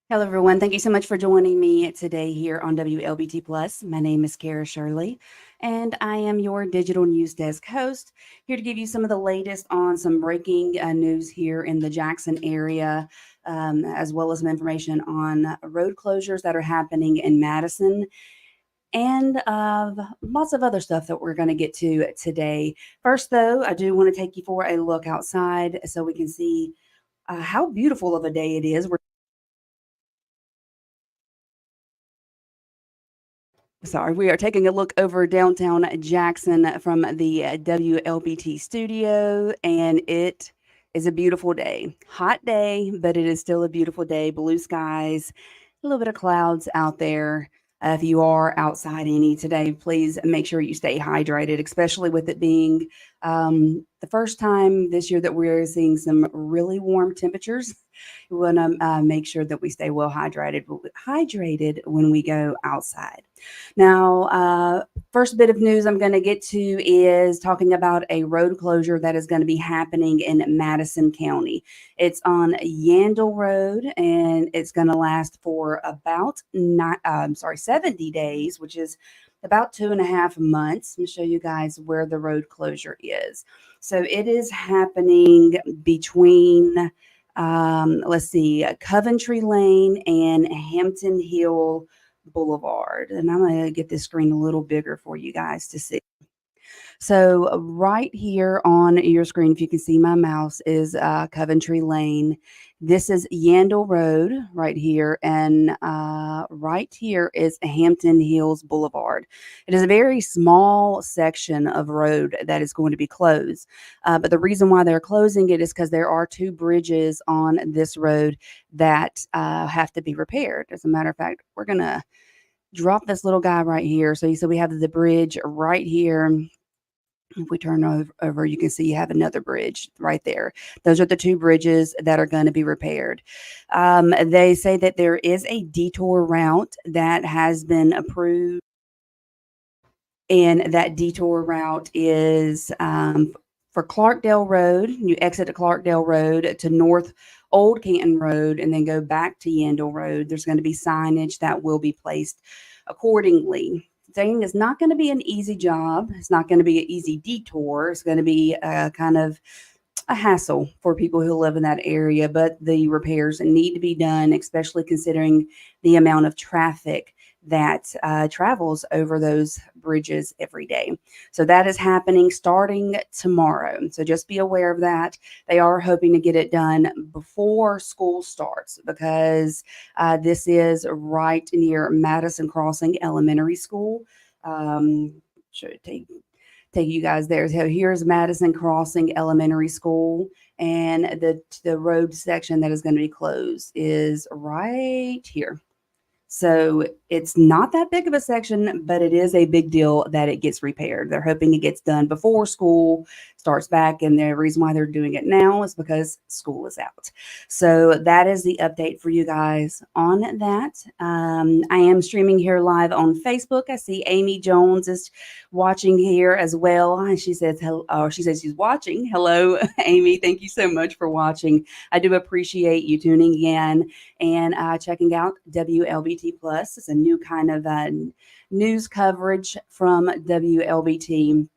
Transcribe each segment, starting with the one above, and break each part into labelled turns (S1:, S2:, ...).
S1: Hello, everyone. Thank you so much for joining me today here on WLBT Plus. My name is Kara Shirley, and I am your digital news desk host, here to give you some of the latest on some breaking news here in the Jackson area, as well as some information on road closures that are happening in Madison, and lots of other stuff that we're going to get to today. First, though, I do want to take you for a look outside so we can see how beautiful of a day it is. Sorry, we are taking a look over downtown Jackson from the WLBT studio, and it is a beautiful day. Hot day, but it is still a beautiful day. Blue skies, a little bit of clouds out there. If you are outside any today, please make sure you stay hydrated, especially with it being the first time this year that we're seeing some really warm temperatures. We want to make sure that we stay well hydrated when we go outside. Now, first bit of news I'm going to get to is talking about a road closure that is going to be happening in Madison County. It's on Yandle Road, and it's going to last for about 70 days, which is about 2.5 months. Let me show you guys where the road closure is. So it is happening between, let's see, Coventry Lane and Hampton Hill Boulevard. And I'm going to get this screen a little bigger for you guys to see. So right here on your screen, if you can see my mouse, is Coventry Lane. This is Yandle Road right here, and right here is Hampton Hills Boulevard. It is a very small section of road that is going to be closed, but the reason why they're closing it is because there are two bridges on this road that have to be repaired. As a matter of fact, we're going to drop this little guy right here. So you see we have the bridge right here. If we turn over, you can see you have another bridge right there. Those are the two bridges that are going to be repaired. They say that there is a detour route that has been approved, and that detour route is for Clarkdale Road. You exit at Clarkdale Road to North Old Canton Road and then go back to Yandle Road. There's going to be signage that will be placed accordingly. Saying it's not going to be an easy job. It's not going to be an easy detour. It's going to be kind of a hassle for people who live in that area, but the repairs need to be done, especially considering the amount of traffic that travels over those bridges every day. So that is happening starting tomorrow. So just be aware of that. They are hoping to get it done before school starts because this is right near Madison Crossing Elementary School. Should take you guys there. So here's Madison Crossing Elementary School, and the road section that is going to be closed is right here. So it's not that big of a section, but it is a big deal that it gets repaired. They're hoping it gets done before school starts back. And the reason why they're doing it now is because school is out. So that is the update for you guys on that. I am streaming here live on Facebook. I see Amy Jones is watching here as well. And she says, hello. She says she's watching. Hello, Amy. Thank you so much for watching. I do appreciate you tuning in and checking out WLBT Plus. It's a new kind of news coverage from WLBT.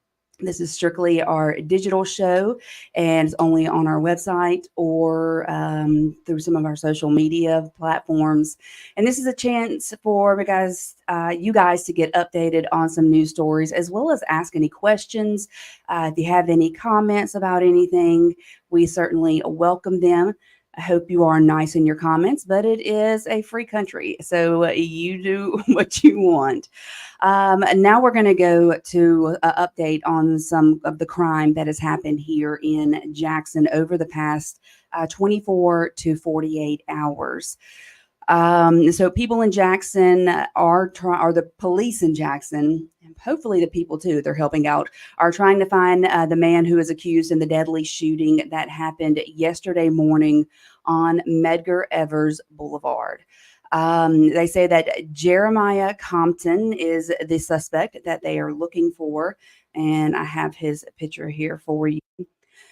S1: This is strictly our digital show, and it's only on our website or through some of our social media platforms. And this is a chance for you guys to get updated on some news stories, as well as ask any questions. If you have any comments about anything, we certainly welcome them. I hope you are nice in your comments, but it is a free country, so you do what you want. Now we're going to go to an update on some of the crime that has happened here in Jackson over the past 24 to 48 hours. So people in Jackson are the police in Jackson, and hopefully the people too, they're helping out, are trying to find the man who is accused in the deadly shooting that happened yesterday morning on Medgar Evers Boulevard. They say that Jeremiah Compton is the suspect that they are looking for. and I have his picture here for you.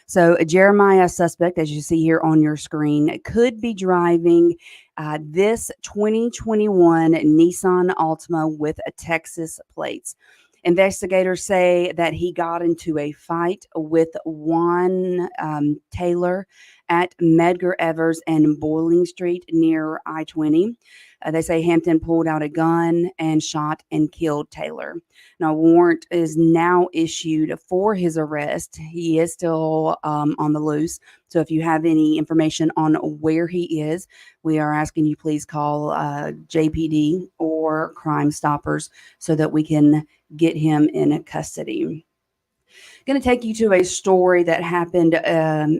S1: So, Jeremiah suspect, as you see here on your screen, could be driving this 2021 Nissan Altima with a Texas plates. Investigators say that he got into a fight with Juan Taylor at Medgar Evers and Boiling Street near I-20. They say Hampton pulled out a gun and shot and killed Taylor. Now, a warrant is now issued for his arrest. He is still on the loose. So, if you have any information on where he is, we are asking you please call JPD or Crime Stoppers so that we can get him in custody. Going to take you to a story that happened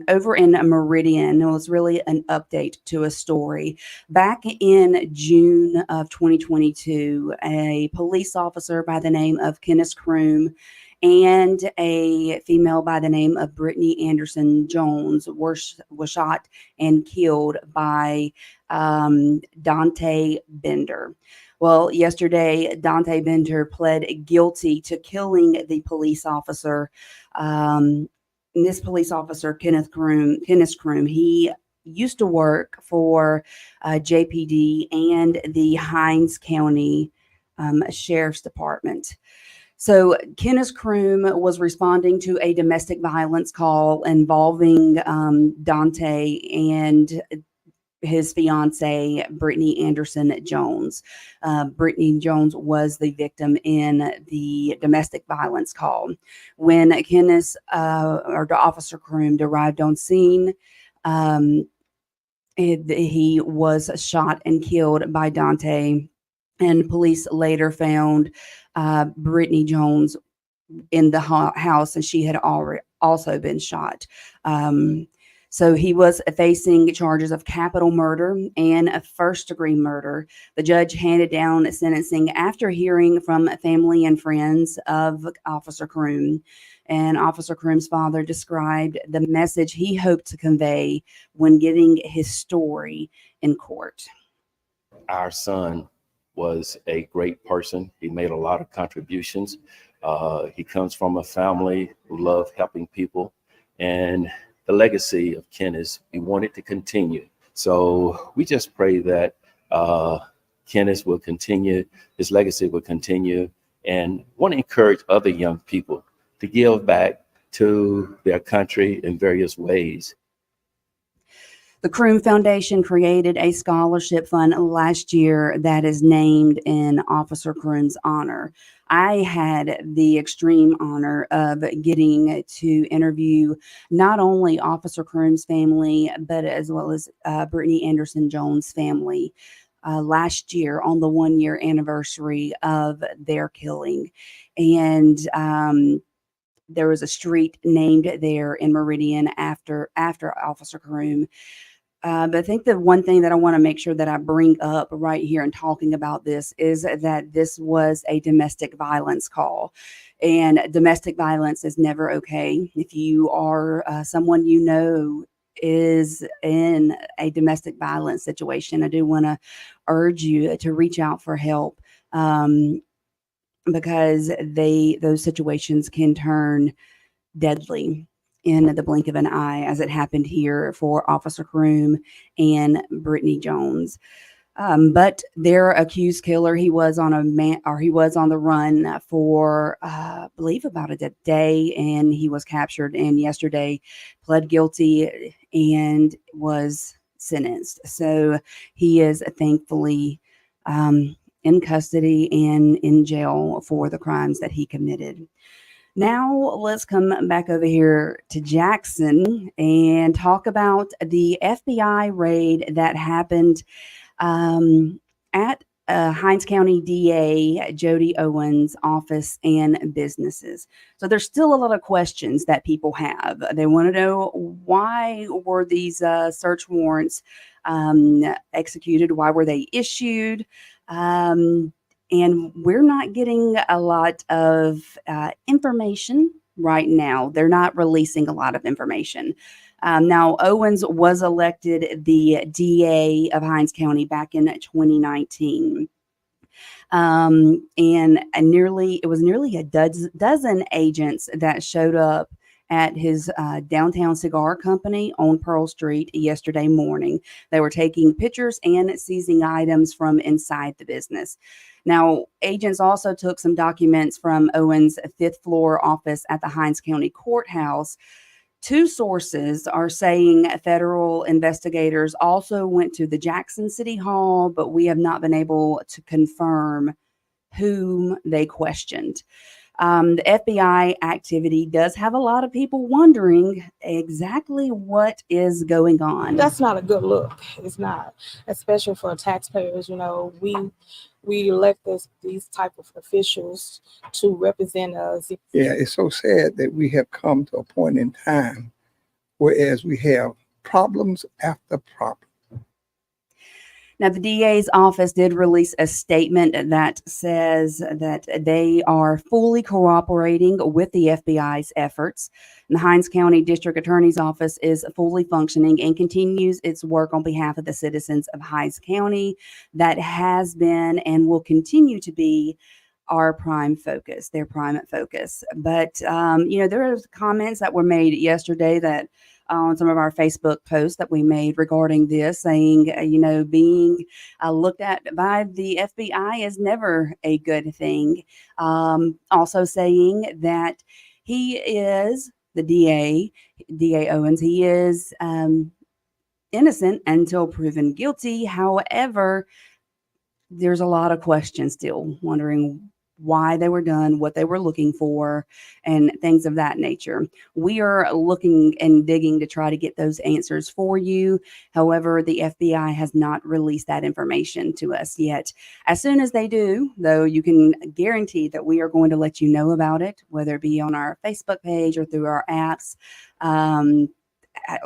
S1: over in Meridian. It was really an update to a story. Back in June of 2022, a police officer by the name of Kenneth Kroom and a female by the name of Brittany Anderson Jones was shot and killed by Dante Bender. Well, yesterday, Dante Bender pled guilty to killing the police officer. This police officer, Kenneth Kroom, he used to work for JPD and the Hinds County Sheriff's Department. So Kenneth Kroom was responding to a domestic violence call involving Dante and his fiance, Brittany Anderson Jones. Brittany Jones was the victim in the domestic violence call. When Kenneth or the Officer Kroom arrived on scene, he was shot and killed by Dante. And police later found Brittany Jones in the house, and she had already also been shot. So he was facing charges of capital murder and a first-degree murder. The judge handed down sentencing after hearing from family and friends of Officer Kroom. And Officer Kroom's father described the message he hoped to convey when giving his story in court.
S2: Our son was a great person. He made a lot of contributions. He comes from a family who loved helping people, and the legacy of Kenneth, we want it to continue. So we just pray that Kenneth will continue, his legacy will continue, and want to encourage other young people to give back to their country in various ways.
S1: The Kroom Foundation created a scholarship fund last year that is named in Officer Kroom's honor. I had the extreme honor of getting to interview not only Officer Kroom's family, but as well as Brittany Anderson Jones' family last year on the 1-year anniversary of their killing. And there was a street named there in Meridian after Officer Kroom. But I think the one thing that I want to make sure that I bring up right here in talking about this is that this was a domestic violence call, and domestic violence is never okay. If you are someone you know is in a domestic violence situation, I do want to urge you to reach out for help, because those situations can turn deadly in the blink of an eye, as it happened here for Officer Kroom and Brittany Jones. But their accused killer, he was on the run for, I believe, about a day, and he was captured. And yesterday, pled guilty and was sentenced. So he is thankfully in custody and in jail for the crimes that he committed. Now let's come back over here to Jackson and talk about the FBI raid that happened at Hinds County D.A. Jody Owens' office and businesses. So there's still a lot of questions that people have. They want to know, why were these search warrants executed? Why were they issued? And we're not getting a lot of information right now. They're not releasing a lot of information. Now, Owens was elected the DA of Hinds County back in 2019. And it was nearly a dozen agents that showed up at his downtown cigar company on Pearl Street yesterday morning. They were taking pictures and seizing items from inside the business. Now, agents also took some documents from Owen's fifth floor office at the Hinds County Courthouse. Two sources are saying federal investigators also went to the Jackson City Hall, but we have not been able to confirm whom they questioned. The FBI activity does have a lot of people wondering exactly what is going on.
S3: That's not a good look. It's not, especially for taxpayers. We elect these type of officials to represent us.
S4: Yeah, it's so sad that we have come to a point in time whereas we have problems after problem.
S1: Now, the DA's office did release a statement that says that they are fully cooperating with the FBI's efforts. And the Hinds County District Attorney's Office is fully functioning and continues its work on behalf of the citizens of Hinds County. That has been and will continue to be our prime focus, their prime focus. But, there are comments that were made yesterday that on some of our Facebook posts that we made regarding this, saying, being looked at by the FBI is never a good thing. Also saying that he is the DA Owens, he is innocent until proven guilty. However, there's a lot of questions still, wondering why they were done, what they were looking for, and things of that nature. We are looking and digging to try to get those answers for you. However, the FBI has not released that information to us yet. As soon as they do, though, you can guarantee that we are going to let you know about it, whether it be on our Facebook page or through our apps.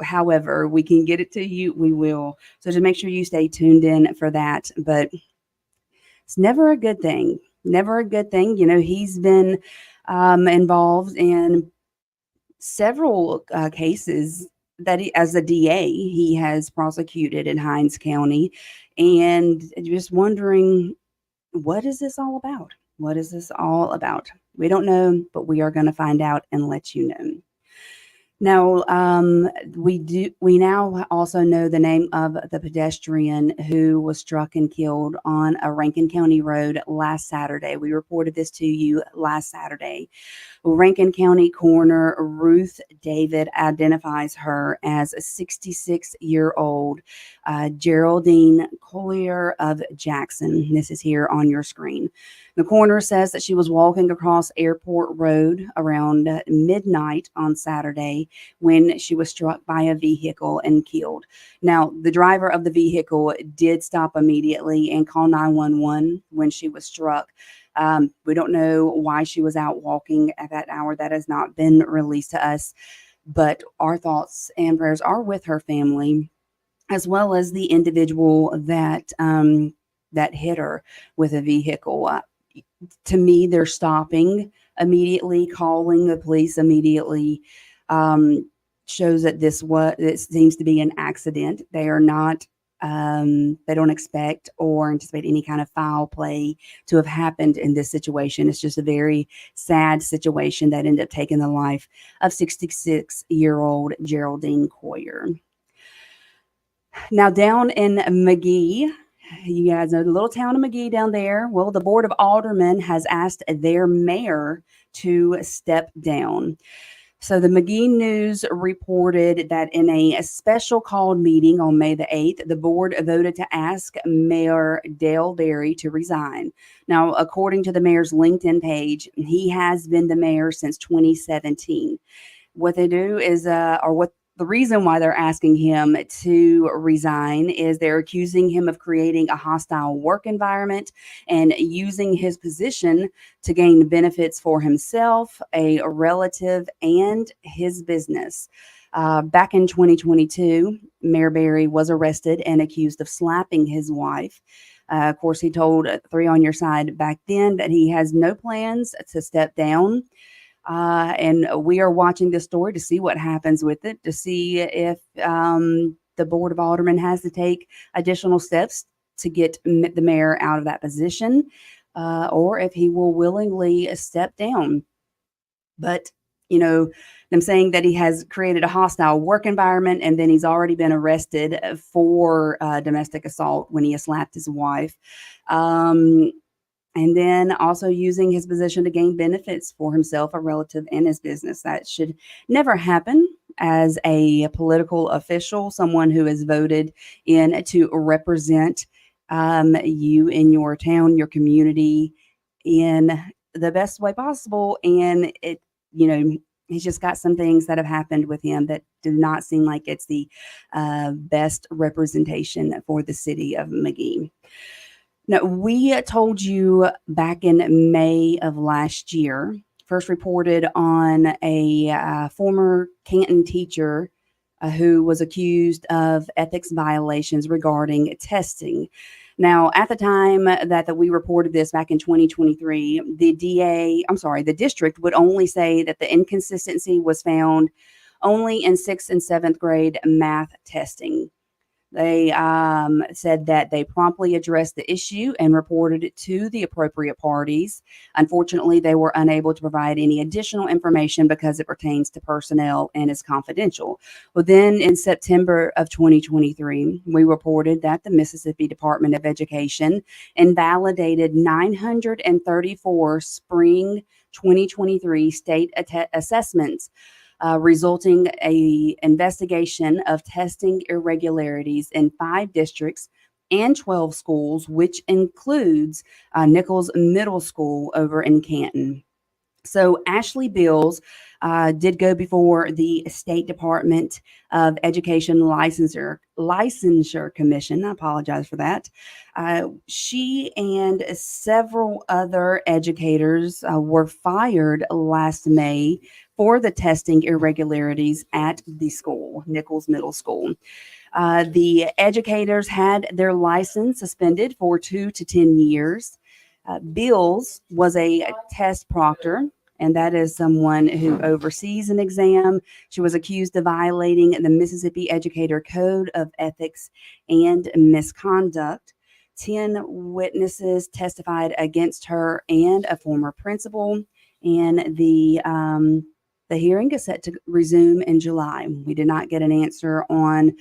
S1: However we can get it to you, we will. So just make sure you stay tuned in for that. But it's never a good thing. Never a good thing. He's been involved in several cases that as a DA, he has prosecuted in Hinds County, and just wondering, what is this all about? What is this all about? We don't know, but we are going to find out and let you know. Now, we now also know the name of the pedestrian who was struck and killed on a Rankin County road last Saturday. We reported this to you last Saturday. Rankin County Coroner Ruth David identifies her as a 66-year-old Geraldine Collier of Jackson. This is here on your screen. The coroner says that she was walking across Airport Road around midnight on Saturday when she was struck by a vehicle and killed. Now, the driver of the vehicle did stop immediately and call 911 when she was struck. We don't know why she was out walking at that hour. That has not been released to us, but our thoughts and prayers are with her family, as well as the individual that hit her with a vehicle. To me, they're stopping immediately, calling the police immediately, shows that it seems to be an accident. They are not, they don't expect or anticipate any kind of foul play to have happened in this situation. It's just a very sad situation that ended up taking the life of 66-year-old Geraldine Collier. Now, down in McGee, you guys know the little town of McGee down there. Well, the Board of Aldermen has asked their mayor to step down. So the McGee News reported that in a special called meeting on May the 8th, the board voted to ask Mayor Dale Berry to resign. Now, according to the mayor's LinkedIn page, he has been the mayor since 2017. What they do is, the reason why they're asking him to resign is they're accusing him of creating a hostile work environment and using his position to gain benefits for himself, a relative, and his business. Back in 2022, Mayor Berry was arrested and accused of slapping his wife. Of course, he told 3 on Your Side back then that he has no plans to step down. And we are watching this story to see what happens with it, to see if the Board of Aldermen has to take additional steps to get the mayor out of that position, or if he will willingly step down. But, you know, them saying that he has created a hostile work environment, and then he's already been arrested for domestic assault when he has slapped his wife. And then also using his position to gain benefits for himself, a relative, and his business. That should never happen as a political official, someone who is voted in to represent you in your town, your community, in the best way possible. And it, you know, he's just got some things that have happened with him that do not seem like it's the best representation for the city of Magee. Now, we told you back in May of last year, first reported on a former Canton teacher who was accused of ethics violations regarding testing. Now, at the time that we reported this back in 2023, the district would only say that the inconsistency was found only in 6th and 7th grade math testing. They said that they promptly addressed the issue and reported it to the appropriate parties. Unfortunately, they were unable to provide any additional information because it pertains to personnel and is confidential. Well, then in September of 2023, we reported that the Mississippi Department of Education invalidated 934 spring 2023 state assessments, resulting a investigation of testing irregularities in 5 districts and 12 schools, which includes Nichols Middle School over in Canton. So Ashley Bills did go before the State Department of Education Licensure Commission. I apologize for that. She and several other educators were fired last May for the testing irregularities at the school, Nichols Middle School. The educators had their license suspended for 2 to 10 years. Bills was a test proctor, and that is someone who oversees an exam. She was accused of violating the Mississippi Educator Code of Ethics and Misconduct. 10 witnesses testified against her and a former principal, and the hearing is set to resume in July. We did not get an answer on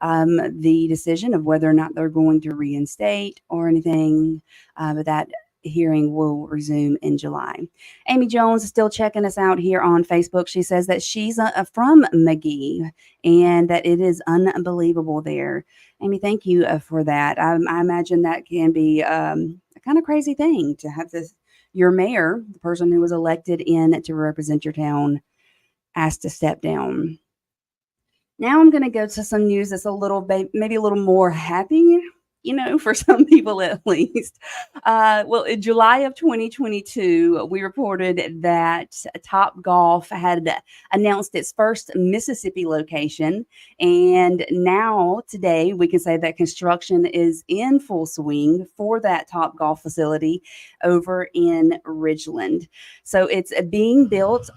S1: the decision of whether or not they're going to reinstate or anything, but that hearing will resume in July. Amy Jones is still checking us out here on Facebook. She says that she's from Magee and that it is unbelievable there. Amy, thank you for that. I imagine that can be a kind of crazy thing to have your mayor, the person who was elected in to represent your town, asked to step down. Now I'm going to go to some news that's maybe a little more happy, for some people at least. Well, in July of 2022, we reported that Topgolf had announced its first Mississippi location. And now today we can say that construction is in full swing for that Topgolf facility over in Ridgeland. So it's being built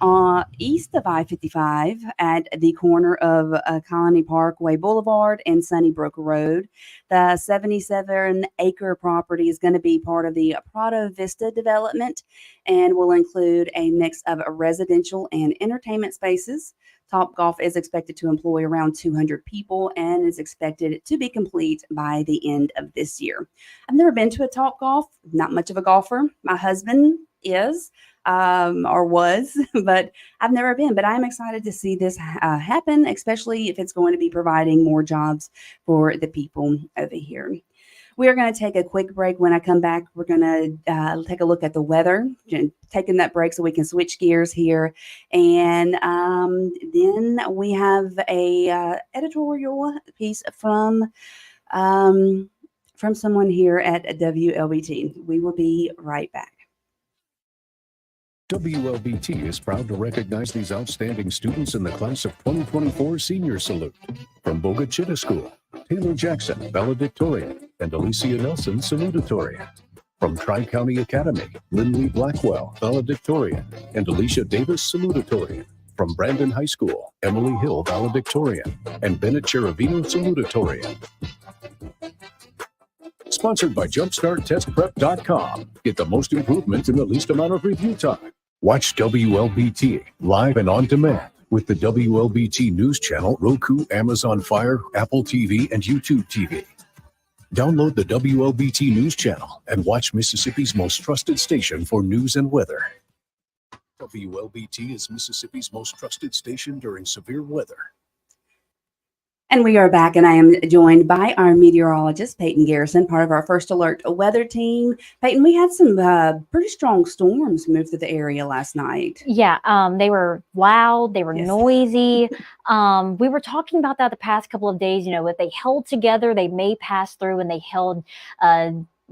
S1: east of I-55 at the corner of Colony Parkway Boulevard and Sunnybrook Road. The 77-acre property is going to be part of the Prado Vista development and will include a mix of residential and entertainment spaces. Topgolf is expected to employ around 200 people and is expected to be complete by the end of this year. I've never been to a Topgolf, not much of a golfer. My husband is or was, but I've never been. But I'm excited to see this happen, especially if it's going to be providing more jobs for the people over here. We are going to take a quick break. When I come back, we're going to take a look at the weather, taking that break so we can switch gears here. And then we have a editorial piece from someone here at Wlbt. We will be right back.
S5: Wlbt is proud to recognize these outstanding students in the class of 2024 Senior Salute. From Boga Chitto School, Taylor Jackson, valedictorian, and Alicia Nelson, salutatorian. From Tri-County Academy, Lindley Blackwell, valedictorian, and Alicia Davis, salutatorian. From Brandon High School, Emily Hill, valedictorian, and Bennett Cherovino, salutatorian. Sponsored by JumpstartTestPrep.com. Get the most improvement in the least amount of review time. Watch WLBT live and on demand with the WLBT News Channel, Roku, Amazon Fire, Apple TV, and YouTube TV. Download the WLBT News Channel and watch Mississippi's most trusted station for news and weather. WLBT is Mississippi's most trusted station during severe weather.
S1: And we are back, and I am joined by our meteorologist, Peyton Garrison, part of our First Alert weather team. Peyton, we had some pretty strong storms move through the area last night.
S6: Yeah, they were loud, they were
S1: Yes.
S6: noisy. We were talking about that the past couple of days. You know, if they held together, they may pass through, and they held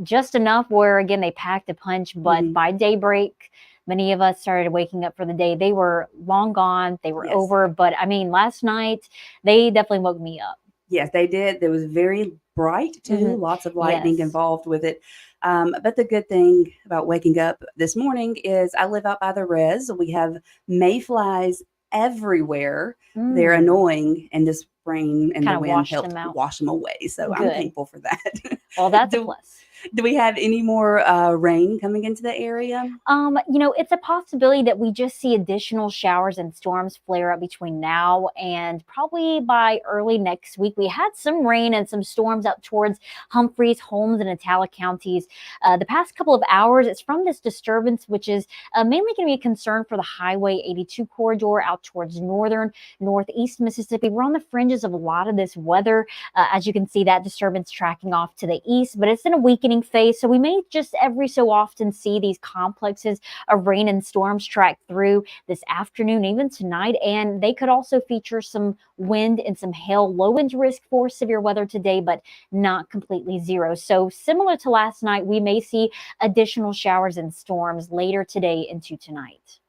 S6: just enough where, again, they packed a punch. But by daybreak, many of us started waking up for the day. They were long gone. They were over. But I mean, last night, they definitely woke me up.
S1: Yes, they did. It was very bright, too. Lots of lightning involved with it. But the good thing about waking up this morning is I live out by the res. We have mayflies everywhere. They're annoying, and this rain and the wind helped wash them away. So I'm thankful for that.
S6: Well, that's a plus.
S1: Do we have any more rain coming into the area?
S6: You know, it's a possibility that we just see additional showers and storms flare up between now and probably by early next week. We had some rain and some storms up towards Humphreys, Holmes, and Italic counties the past couple of hours. It's from this disturbance, which is mainly going to be a concern for the Highway 82 corridor out towards northern, northeast Mississippi. We're on the fringes of a lot of this weather. As you can see, that disturbance tracking off to the east, but it's in a weakening phase, so we may just every so often see these complexes of rain and storms track through this afternoon, even tonight, and they could also feature some wind and some hail. Low wind risk for severe weather today, but not completely zero. So similar to last night, we may see additional showers and storms later today into tonight.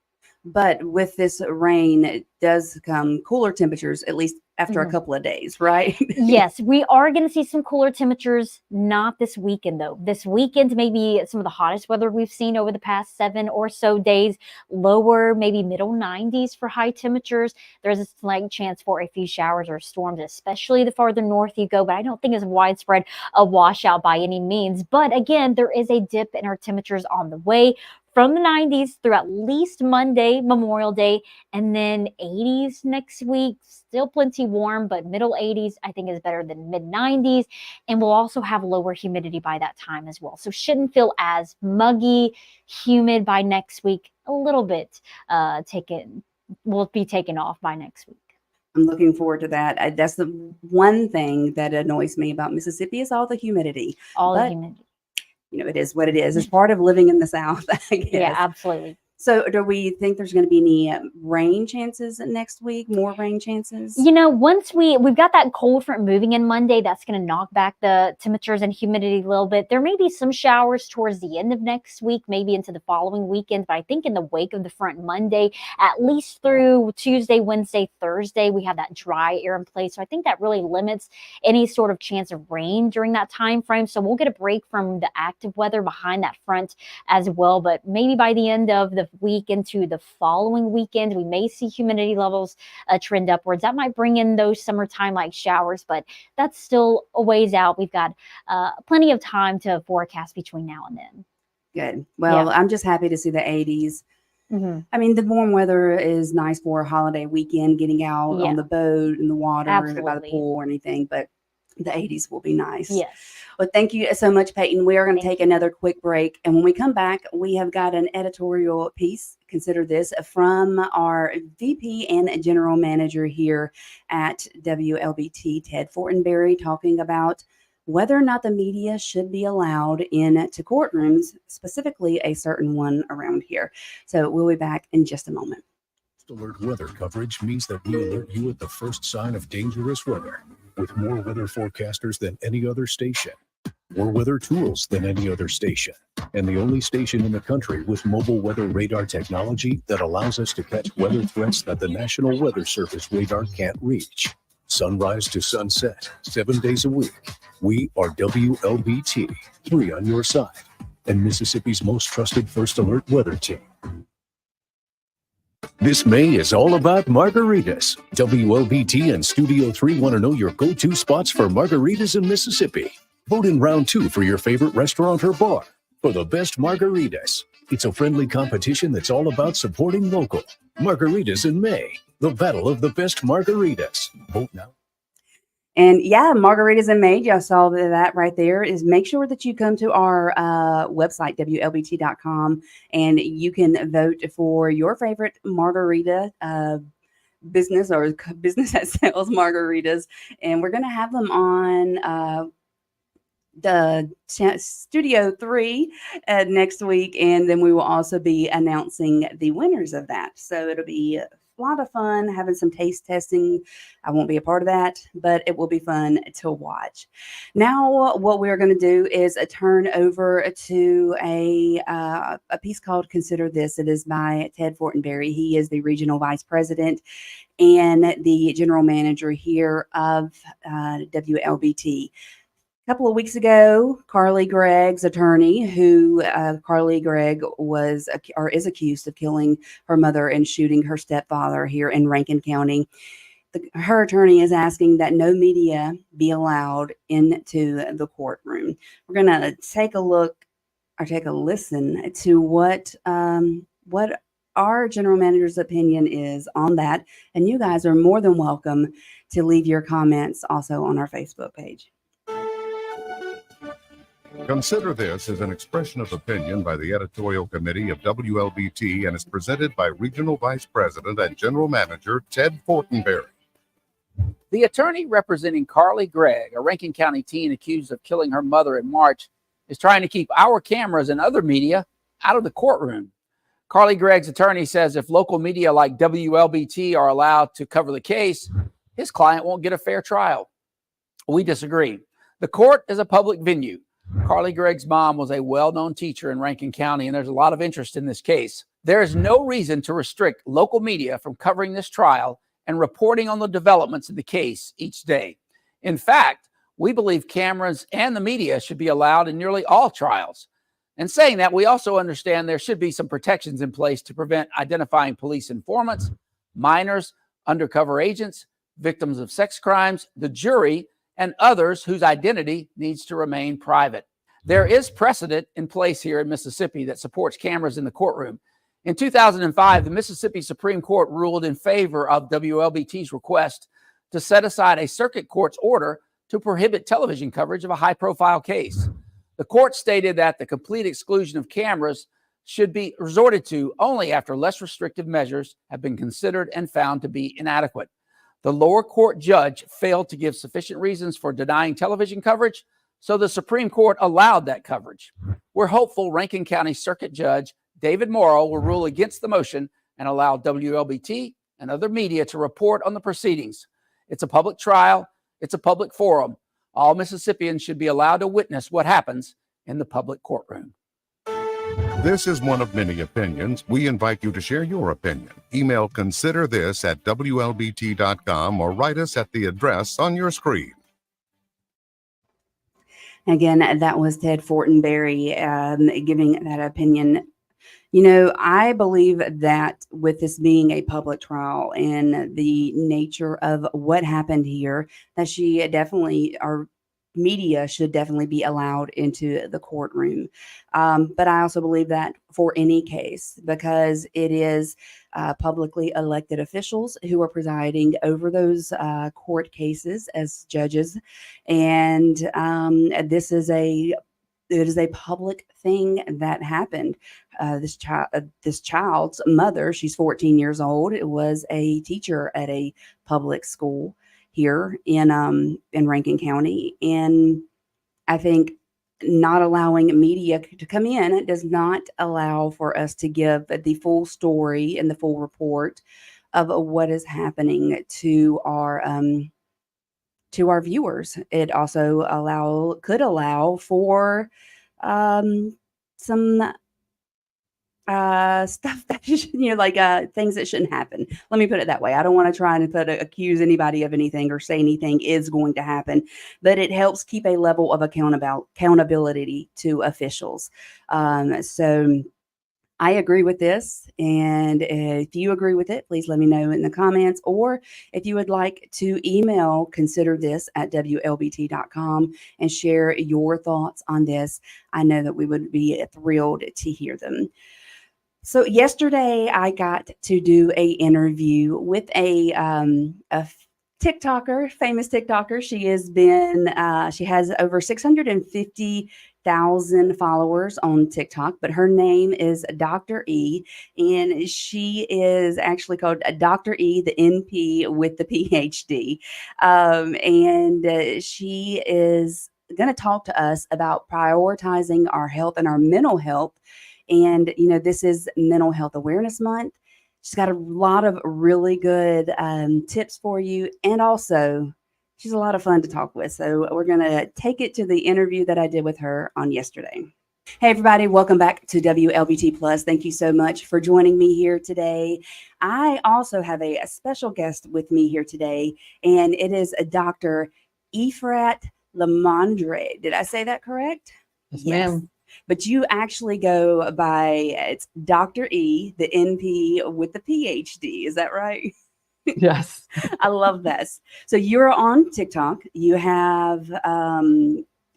S1: But with this rain, it does come cooler temperatures, at least after a couple of days, right?
S6: Yes, we are going to see some cooler temperatures, not this weekend, though. This weekend, maybe some of the hottest weather we've seen over the past 7 or so days, lower, maybe middle 90s for high temperatures. There's a slight chance for a few showers or storms, especially the farther north you go, but I don't think it's widespread a washout by any means. But again, there is a dip in our temperatures on the way from the 90s through at least Monday, Memorial Day, and then 80s next week. Still plenty warm, but middle 80s I think is better than mid 90s. And we'll also have lower humidity by that time as well. So shouldn't feel as muggy, humid by next week. A little bit will be taken off by next week.
S1: I'm looking forward to that. That's the one thing that annoys me about Mississippi is all the humidity.
S6: The humidity.
S1: You know, it is what it is. It's part of living in the South, I guess.
S6: Yeah, absolutely.
S1: So do we think there's going to be any rain chances next week? More rain chances?
S6: You know, once we've got that cold front moving in Monday, that's going to knock back the temperatures and humidity a little bit. There may be some showers towards the end of next week, maybe into the following weekend. But I think in the wake of the front Monday, at least through Tuesday, Wednesday, Thursday, we have that dry air in place. So I think that really limits any sort of chance of rain during that time frame. So we'll get a break from the active weather behind that front as well. But maybe by the end of the week into the following weekend, we may see humidity levels trend upwards. That might bring in those summertime like showers, but that's still a ways out. We've got plenty of time to forecast between now and then.
S1: Good. Well, I'm just happy to see the 80s. I mean, the warm weather is nice for a holiday weekend, getting out on the boat, in the water, by the pool or anything, but the 80s will be nice.
S6: Yes.
S1: Well, thank you so much, Peyton. We are going to take another quick break. And when we come back, we have got an editorial piece, consider this, from our VP and General Manager here at WLBT, Ted Fortenberry, talking about whether or not the media should be allowed into courtrooms, specifically a certain one around here. So we'll be back in just a moment.
S5: Alert weather coverage means that we alert you at the first sign of dangerous weather, with more weather forecasters than any other station, more weather tools than any other station, and the only station in the country with mobile weather radar technology that allows us to catch weather threats that the National Weather Service radar can't reach. Sunrise to sunset, 7 days a week. We are WLBT, 3 on your side, and Mississippi's most trusted First Alert weather team. This May is all about margaritas. WLBT and Studio 3 want to know your go-to spots for margaritas in Mississippi. Vote in round 2 for your favorite restaurant or bar for the best margaritas. It's a friendly competition that's all about supporting local. Margaritas in May, the battle of the best margaritas. Vote now.
S1: And yeah, margaritas in May, y'all saw that right there. Is make sure that you come to our website, wlbt.com, and you can vote for your favorite margarita business or business that sells margaritas. And we're going to have them on the Studio 3 next week. And then we will also be announcing the winners of that. So it'll be a lot of fun having some taste testing. I won't be a part of that, but it will be fun to watch. Now, what we're going to do is turn over to a piece called Consider This. It is by Ted Fortenberry. He is the regional vice president and the general manager here of WLBT. A couple of weeks ago, Carly Gregg's attorney, who Carly Gregg was or is accused of killing her mother and shooting her stepfather here in Rankin County, her attorney is asking that no media be allowed into the courtroom. We're going to take a look or take a listen to what our general manager's opinion is on that. And you guys are more than welcome to leave your comments also on our Facebook page.
S7: Consider This as an expression of opinion by the editorial committee of WLBT and is presented by Regional Vice President and General Manager Ted Fortenberry.
S8: The attorney representing Carly Gregg, a Rankin County teen accused of killing her mother in March, is trying to keep our cameras and other media out of the courtroom. Carly Gregg's attorney says if local media like WLBT are allowed to cover the case, his client won't get a fair trial. We disagree. The court is a public venue. Carly Gregg's mom was a well-known teacher in Rankin County, and there's a lot of interest in this case. There is no reason to restrict local media from covering this trial and reporting on the developments of the case each day. In fact, we believe cameras and the media should be allowed in nearly all trials. And saying that, we also understand there should be some protections in place to prevent identifying police informants, minors, undercover agents, victims of sex crimes, the jury, and others whose identity needs to remain private. There is precedent in place here in Mississippi that supports cameras in the courtroom. In 2005, the Mississippi Supreme Court ruled in favor of WLBT's request to set aside a circuit court's order to prohibit television coverage of a high-profile case. The court stated that the complete exclusion of cameras should be resorted to only after less restrictive measures have been considered and found to be inadequate. The lower court judge failed to give sufficient reasons for denying television coverage, so the Supreme Court allowed that coverage. We're hopeful Rankin County Circuit Judge David Morrow will rule against the motion and allow WLBT and other media to report on the proceedings. It's a public trial. It's a public forum. All Mississippians should be allowed to witness what happens in the public courtroom.
S7: This is one of many opinions. We invite you to share your opinion. Email considerthis@wlbt.com or write us at the address on your screen.
S1: Again, that was Ted Fortenberry giving that opinion. You know, I believe that with this being a public trial and the nature of what happened here, that she definitely, our media should definitely be allowed into the courtroom. But I also believe that for any case, because it is publicly elected officials who are presiding over those court cases as judges. And it is a public thing that happened. This child's mother, she's 14 years old, was a teacher at a public school here in Rankin County. And I think not allowing media to come in does not allow for us to give the full story and the full report of what is happening to our viewers. It also could allow for some stuff that things that shouldn't happen. Let me put it that way. I don't want to try and accuse anybody of anything or say anything is going to happen, but it helps keep a level of accountability to officials. So I agree with this. And if you agree with it, please let me know in the comments. Or if you would like to email consider this at WLBT.com and share your thoughts on this, I know that we would be thrilled to hear them. So yesterday I got to do a interview with a TikToker, famous TikToker. She has over 650,000 followers on TikTok, but her name is Dr.E, and she is actually called Dr.E, the NP with the PhD. And she is going to talk to us about prioritizing our health and our mental health. And, this is Mental Health Awareness Month. She's got a lot of really good tips for you. And also, she's a lot of fun to talk with. So we're going to take it to the interview that I did with her on yesterday. Hey, everybody. Welcome back to WLBT Plus. Thank you so much for joining me here today. I also have a special guest with me here today, and it is a Dr. Efrat Lamondre. Did I say that correct?
S9: Yes, ma'am.
S1: But you actually go by, it's Dr. E, the NP with the PhD. Is that right?
S9: Yes.
S1: I love this. So you're on TikTok. You have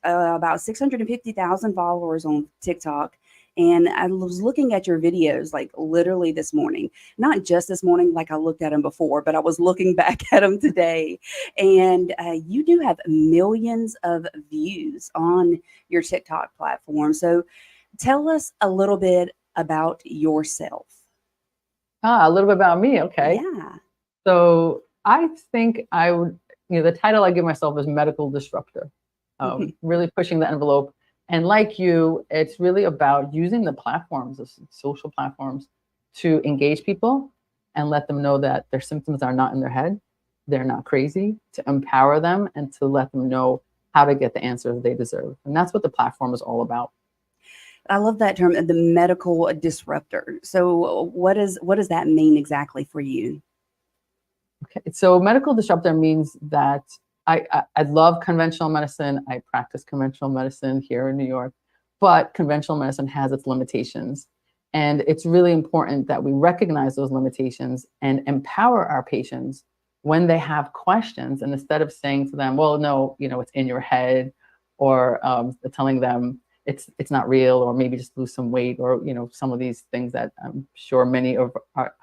S1: about 650,000 followers on TikTok. And I was looking at your videos like literally this morning, not just this morning, like I looked at them before, but I was looking back at them today. And you do have millions of views on your TikTok platform. So tell us a little bit about yourself.
S9: A little bit about me. Okay.
S1: Yeah.
S9: So I think I would, the title I give myself is medical disruptor, really pushing the envelope. And like you, it's really about using the platforms, the social platforms, to engage people and let them know that their symptoms are not in their head. They're not crazy, to empower them and to let them know how to get the answers they deserve. And that's what the platform is all about.
S1: I love that term, the medical disruptor. So what does that mean exactly for you?
S9: Okay, so medical disruptor means that I love conventional medicine. I practice conventional medicine here in New York, but conventional medicine has its limitations. And it's really important that we recognize those limitations and empower our patients when they have questions. And instead of saying to them, well, no, it's in your head, or telling them it's not real, or maybe just lose some weight, or, some of these things that I'm sure many of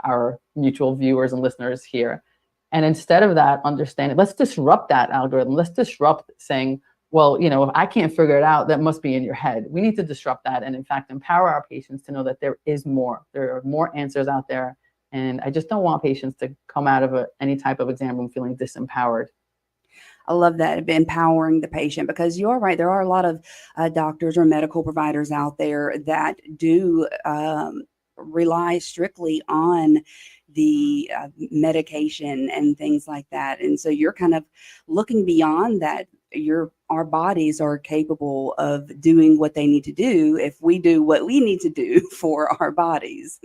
S9: our mutual viewers and listeners hear. And instead of that, understanding, let's disrupt that algorithm. Let's disrupt saying, well, if I can't figure it out, that must be in your head. We need to disrupt that and, in fact, empower our patients to know that there is more. There are more answers out there. And I just don't want patients to come out of any type of exam room feeling disempowered.
S1: I love that, empowering the patient, because you're right. There are a lot of doctors or medical providers out there that do rely strictly on the medication and things like that. And so you're kind of looking beyond that. Our bodies are capable of doing what they need to do if we do what we need to do for our bodies.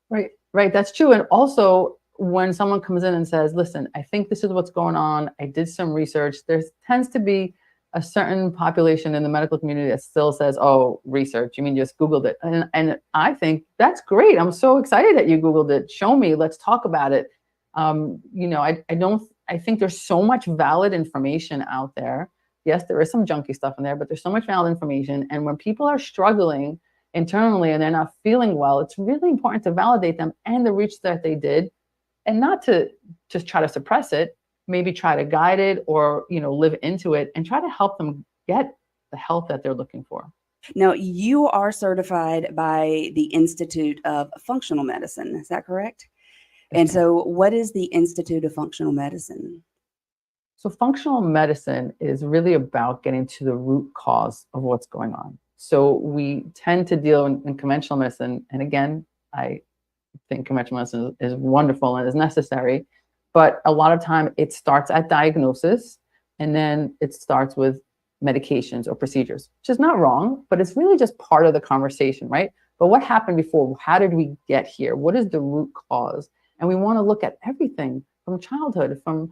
S9: Right. That's true. And also, when someone comes in and says, listen, I think this is what's going on, I did some research, there tends to be a certain population in the medical community that still says, oh, research, you mean you just Googled it? And I think that's great. I'm so excited that you Googled it. Show me, let's talk about it. I think there's so much valid information out there. Yes, there is some junky stuff in there, but there's so much valid information. And when people are struggling internally and they're not feeling well, it's really important to validate them and the research that they did, and not to just try to suppress it, maybe try to guide it, or, live into it and try to help them get the health that they're looking for.
S1: Now, you are certified by the Institute of Functional Medicine. Is that correct?
S9: Yes,
S1: and so what is the Institute of Functional Medicine?
S9: So functional medicine is really about getting to the root cause of what's going on. So we tend to deal in conventional medicine. And again, I think conventional medicine is wonderful and is necessary. But a lot of time it starts at diagnosis, and then it starts with medications or procedures, which is not wrong, but it's really just part of the conversation, right? But what happened before? How did we get here? What is the root cause? And we want to look at everything from childhood, from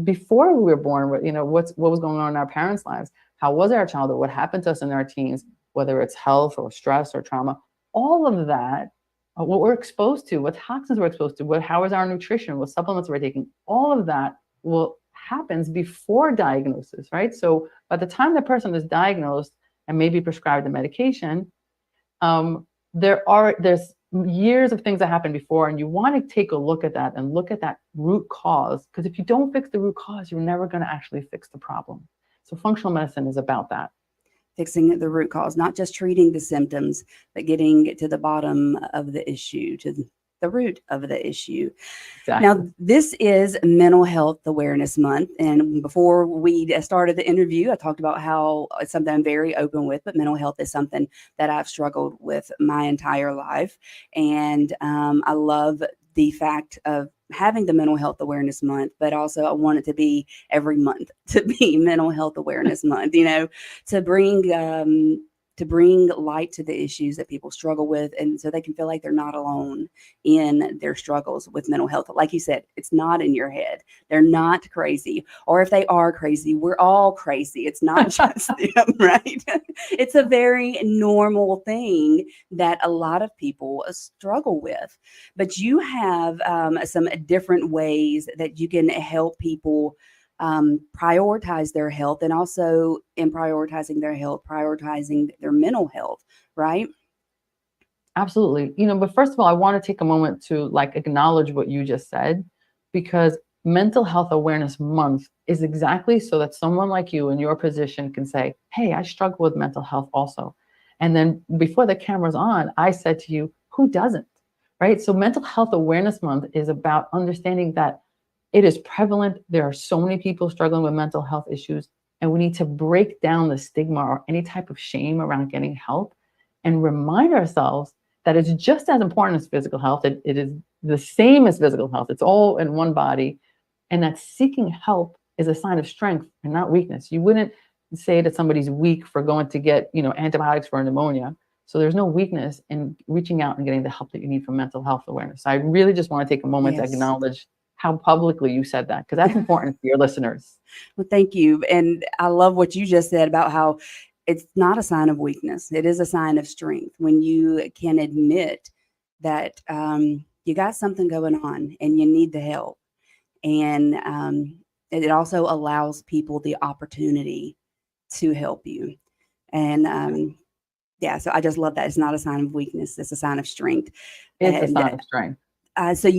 S9: before we were born, what was going on in our parents' lives? How was our childhood? What happened to us in our teens, whether it's health or stress or trauma? all of that, what we're exposed to, what toxins we're exposed to, how is our nutrition, what supplements we're taking, all of that happens before diagnosis, right? So by the time the person is diagnosed and maybe prescribed the medication, there's years of things that happened before, and you want to take a look at that and look at that root cause, because if you don't fix the root cause, you're never going to actually fix the problem. So functional medicine is about that.
S1: Fixing the root cause, not just treating the symptoms, but getting to the bottom of the issue, to the root of the issue.
S9: Exactly.
S1: Now, this is Mental Health Awareness Month. And before we started the interview, I talked about how it's something I'm very open with, but mental health is something that I've struggled with my entire life. And I love the fact of having the Mental Health Awareness Month, but also I want it to be every month to be Mental Health Awareness Month, to bring light to the issues that people struggle with, and so they can feel like they're not alone in their struggles with mental health. Like you said, it's not in your head. They're not crazy. Or if they are crazy, we're all crazy. It's not just them, right? It's a very normal thing that a lot of people struggle with. But you have some different ways that you can help people prioritize their health, and also in prioritizing their health, prioritizing their mental health, right?
S9: Absolutely. But first of all, I want to take a moment to acknowledge what you just said, because Mental Health Awareness Month is exactly so that someone like you in your position can say, hey, I struggle with mental health also. And then before the camera's on, I said to you, who doesn't, right? So Mental Health Awareness Month is about understanding that it is prevalent. There are so many people struggling with mental health issues, and we need to break down the stigma or any type of shame around getting help and remind ourselves that it's just as important as physical health. It is the same as physical health. It's all in one body, and that seeking help is a sign of strength and not weakness. You wouldn't say that somebody's weak for going to get, antibiotics for pneumonia. So there's no weakness in reaching out and getting the help that you need for mental health awareness. So I really just want to take a moment to acknowledge how publicly you said that, because that's important for your listeners.
S1: Well, thank you. And I love what you just said about how it's not a sign of weakness. It is a sign of strength when you can admit that you got something going on and you need the help. And it also allows people the opportunity to help you. And so I just love that. It's not a sign of weakness. It's a sign of strength.
S9: It's a sign of strength.
S1: So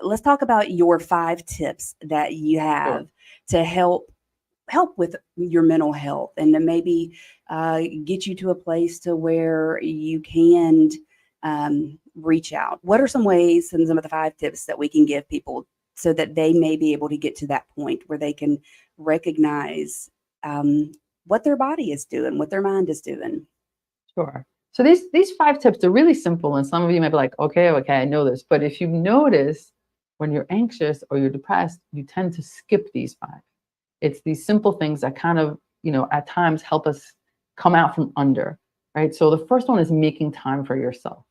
S1: let's talk about your 5 tips that you have to help with your mental health, and to maybe get you to a place to where you can reach out. What are some ways and some of the 5 tips that we can give people so that they may be able to get to that point where they can recognize what their body is doing, what their mind is doing?
S9: Sure. So these 5 tips are really simple, and some of you might be like, okay, I know this. But if you notice, when you're anxious or you're depressed, you tend to skip these 5. It's these simple things that kind of, at times help us come out from under, right? So the first one is making time for yourself.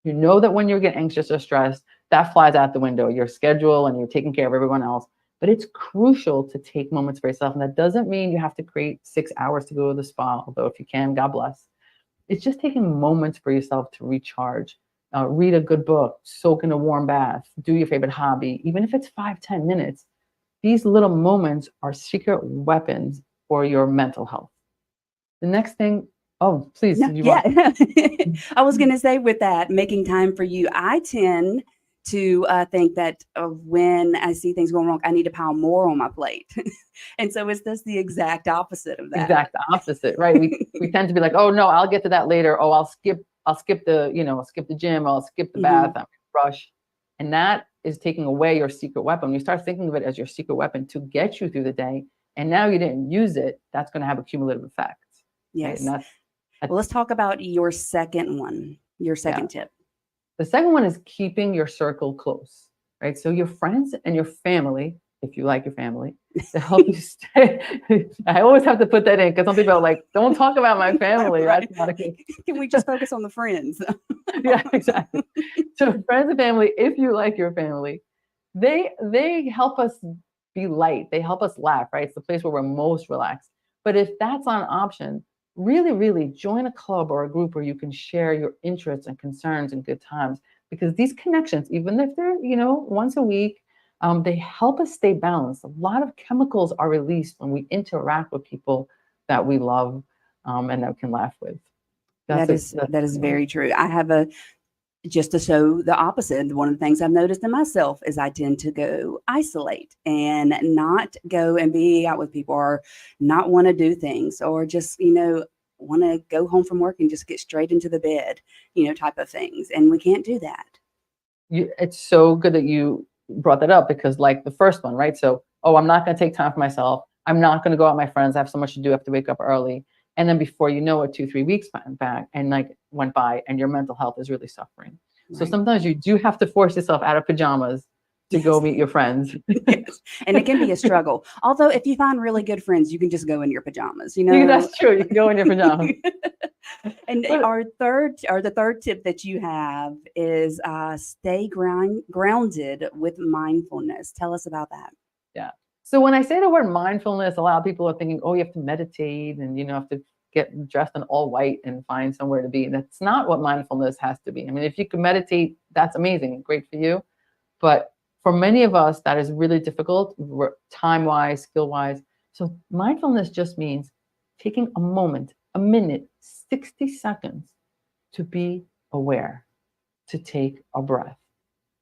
S9: You know that when you get anxious or stressed, that flies out the window, your schedule, and you're taking care of everyone else. But it's crucial to take moments for yourself. And that doesn't mean you have to create 6 hours to go to the spa, although if you can, God bless. It's just taking moments for yourself to recharge, read a good book, soak in a warm bath, do your favorite hobby, even if it's 5-10 minutes. These little moments are secret weapons for your mental health. The next thing, please.
S1: I was going to say, with that, making time for you, I tend to think that when I see things going wrong, I need to pile more on my plate. And so it's just the exact opposite of that.
S9: Exact opposite, right? We tend to be like, oh no, I'll get to that later. Oh, I'll skip the gym. I'll skip the bath. I'm rush. And that is taking away your secret weapon. You start thinking of it as your secret weapon to get you through the day. And now you didn't use it. That's going to have a cumulative effect.
S1: Yes.
S9: Right?
S1: Well, let's talk about your second one, your second tip.
S9: The second one is keeping your circle close, right? So your friends and your family, if you like your family, to help you stay. I always have to put that in because some people are like, don't talk about my family.
S1: Right.
S9: That's not a good.
S1: Can we just focus on the friends?
S9: Yeah, exactly. So friends and family, if you like your family, they help us be light. They help us laugh, right? It's the place where we're most relaxed. But if that's not an option, really, really join a club or a group where you can share your interests and concerns and good times, because these connections, even if they're, once a week, they help us stay balanced. A lot of chemicals are released when we interact with people that we love, and that we can laugh with.
S1: That is very true. I have just to show the opposite. One of the things I've noticed in myself is I tend to go isolate and not go and be out with people, or not want to do things, or just, want to go home from work and just get straight into the bed, type of things. And we can't do that.
S9: It's so good that you brought that up, because like the first one, right? So, I'm not going to take time for myself. I'm not going to go out with my friends. I have so much to do. I have to wake up early. And then before you know it, 2-3 weeks went by, and your mental health is really suffering. Right. So sometimes you do have to force yourself out of pajamas to go meet your friends.
S1: Yes. And it can be a struggle. Although if you find really good friends, you can just go in your pajamas,
S9: That's true. You can go in your pajamas.
S1: And the third tip that you have is stay grounded with mindfulness. Tell us about that.
S9: Yeah. So when I say the word mindfulness, a lot of people are thinking, you have to meditate and, have to get dressed in all white and find somewhere to be. And that's not what mindfulness has to be. I mean, if you can meditate, that's amazing. Great for you. But for many of us, that is really difficult, time-wise, skill-wise. So mindfulness just means taking a moment, a minute, 60 seconds to be aware, to take a breath.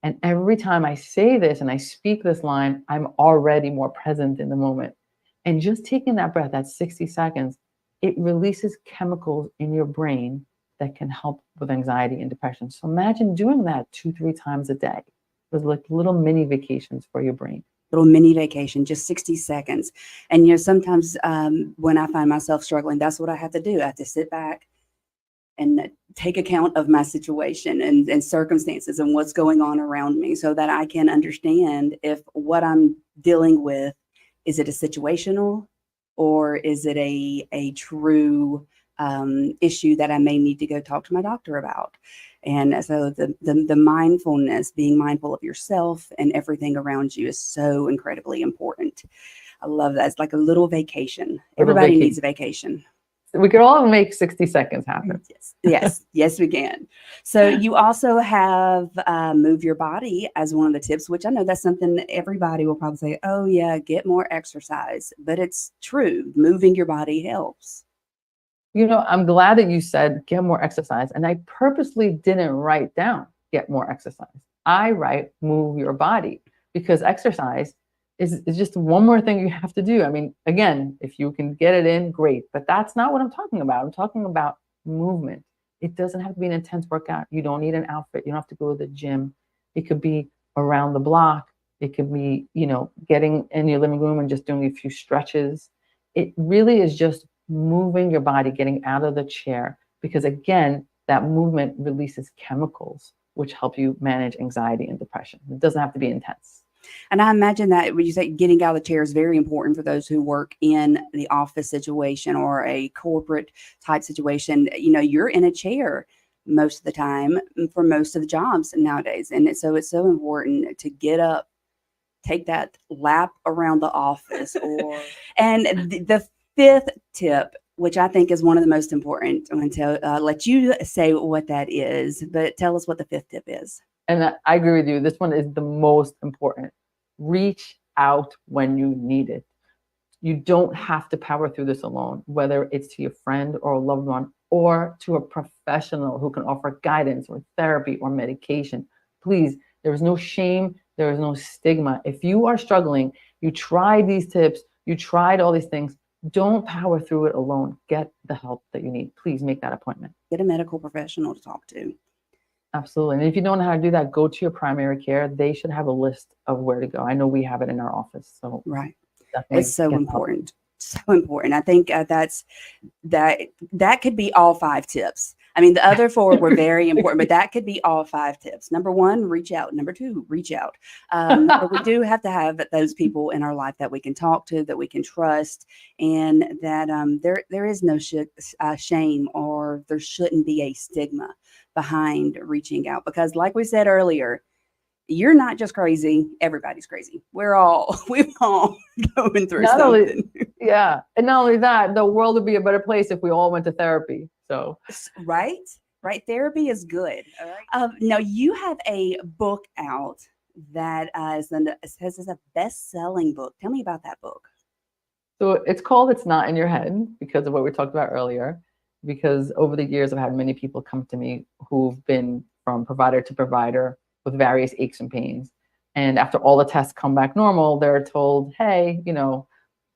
S9: And every time I say this and I speak this line, I'm already more present in the moment. And just taking that breath, that 60 seconds, it releases chemicals in your brain that can help with anxiety and depression. So imagine doing that 2-3 times a day. With like little mini vacations for your brain.
S1: Little mini vacation, just 60 seconds. And, sometimes when I find myself struggling, that's what I have to do. I have to sit back and take account of my situation and circumstances and what's going on around me, so that I can understand if what I'm dealing with, is it a situational, or is it a true issue that I may need to go talk to my doctor about. And so the mindfulness, being mindful of yourself and everything around you, is so incredibly important. I love that. It's like a little vacation. Everybody needs a vacation.
S9: We could all make 60 seconds happen.
S1: Yes, we can. So you also have move your body as one of the tips, which I know that's something everybody will probably say, oh yeah, get more exercise. But it's true. Moving your body helps.
S9: I'm glad that you said get more exercise. And I purposely didn't write down get more exercise. I write move your body, because exercise is just one more thing you have to do. I mean, again, if you can get it in, great. But that's not what I'm talking about. I'm talking about movement. It doesn't have to be an intense workout. You don't need an outfit. You don't have to go to the gym. It could be around the block. It could be, getting in your living room and just doing a few stretches. It really is just moving your body, getting out of the chair, because again, that movement releases chemicals which help you manage anxiety and depression. It doesn't have to be intense.
S1: And I imagine that when you say getting out of the chair is very important for those who work in the office situation or a corporate type situation. You're in a chair most of the time for most of the jobs nowadays. And so it's so important to get up, take that lap around the office. And the fifth tip, which I think is one of the most important, I'm going to let you say what that is, but tell us what the fifth tip is.
S9: And I agree with you. This one is the most important. Reach out when you need it. You don't have to power through this alone, whether it's to your friend or a loved one or to a professional who can offer guidance or therapy or medication. Please, there is no shame. There is no stigma. If you are struggling, you tried these tips, you tried all these things, don't power through it alone. Get the help that you need. Please make that appointment.
S1: Get a medical professional to talk to.
S9: Absolutely. And if you don't know how to do that, go to your primary care. They should have a list of where to go. I know we have it in our office. So
S1: right. It's so important. So important. I think that could be all 5 tips. I mean, the other 4 were very important, but that could be all 5 tips. Number 1, reach out. Number 2, reach out. But we do have to have those people in our life that we can talk to, that we can trust, and that there is no shame, or there shouldn't be a stigma behind reaching out. Because like we said earlier, you're not just crazy. Everybody's crazy. We're all going through
S9: Not only,
S1: something.
S9: yeah, and not only that, the world would be a better place if we all went to therapy. So
S1: Right. Therapy is good. All right. Now you have a book out that it says it's a best-selling book. Tell me about that book.
S9: So it's called It's Not in Your Head because of what we talked about earlier. Because over the years, I've had many people come to me who've been from provider to provider with various aches and pains. And after all the tests come back normal, they're told, hey,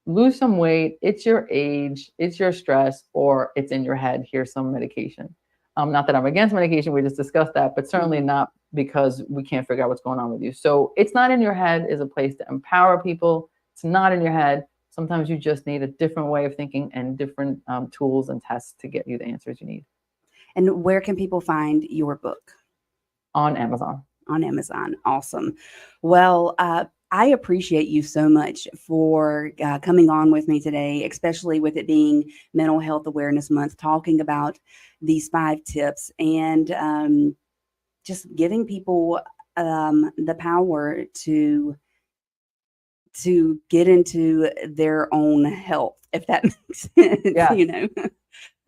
S9: lose some weight. It's your age, it's your stress, or it's in your head. Here's some medication. Not that I'm against medication, we just discussed that, but certainly not because we can't figure out what's going on with you. So It's Not in Your Head is a place to empower people. It's not in your head. Sometimes you just need a different way of thinking and different tools and tests to get you the answers you need.
S1: And where can people find your book?
S9: On Amazon.
S1: On Amazon. Awesome. Well, I appreciate you so much for coming on with me today, especially with it being Mental Health Awareness Month, talking about these 5 tips and just giving people the power to get into their own health, if that makes sense.
S9: Yeah.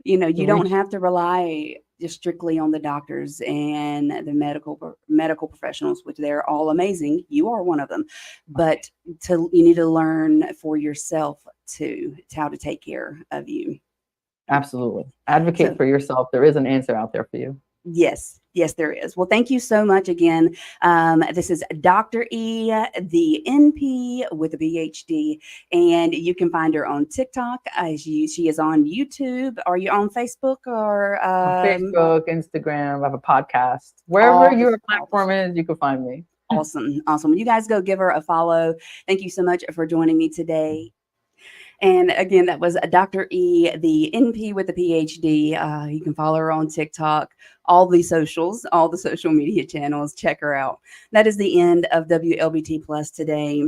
S1: You don't have to rely just strictly on the doctors and the medical professionals, which they're all amazing. You are one of them, but you need to learn for yourself too, how to take care of you.
S9: Absolutely. Advocate for yourself. There is an answer out there for you.
S1: Yes, there is. Well, thank you so much again. This is Dr.E, the NP with a PhD, and you can find her on TikTok. She is on YouTube. Are you on Facebook or
S9: Facebook, Instagram? I have a podcast. Wherever your platform is, you can find me.
S1: Awesome. You guys go give her a follow. Thank you so much for joining me today. And again, that was Dr.E, the NP with the PhD. You can follow her on TikTok, all the social media channels. Check her out. That is the end of WLBT Plus today.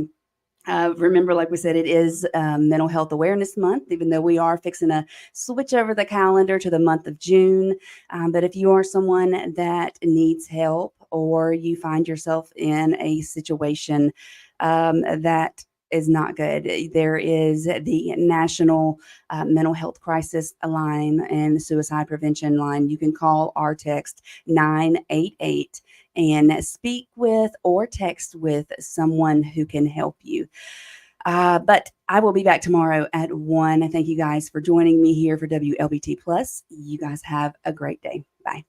S1: Remember, like we said, it is Mental Health Awareness Month, even though we are fixing to switch over the calendar to the month of June. But if you are someone that needs help or you find yourself in a situation that is not good, there is the National Mental Health Crisis Line and the Suicide Prevention Line. You can call or text 988 and speak with or text with someone who can help you. But I will be back tomorrow at 1. Thank you guys for joining me here for WLBT Plus. You guys have a great day. Bye.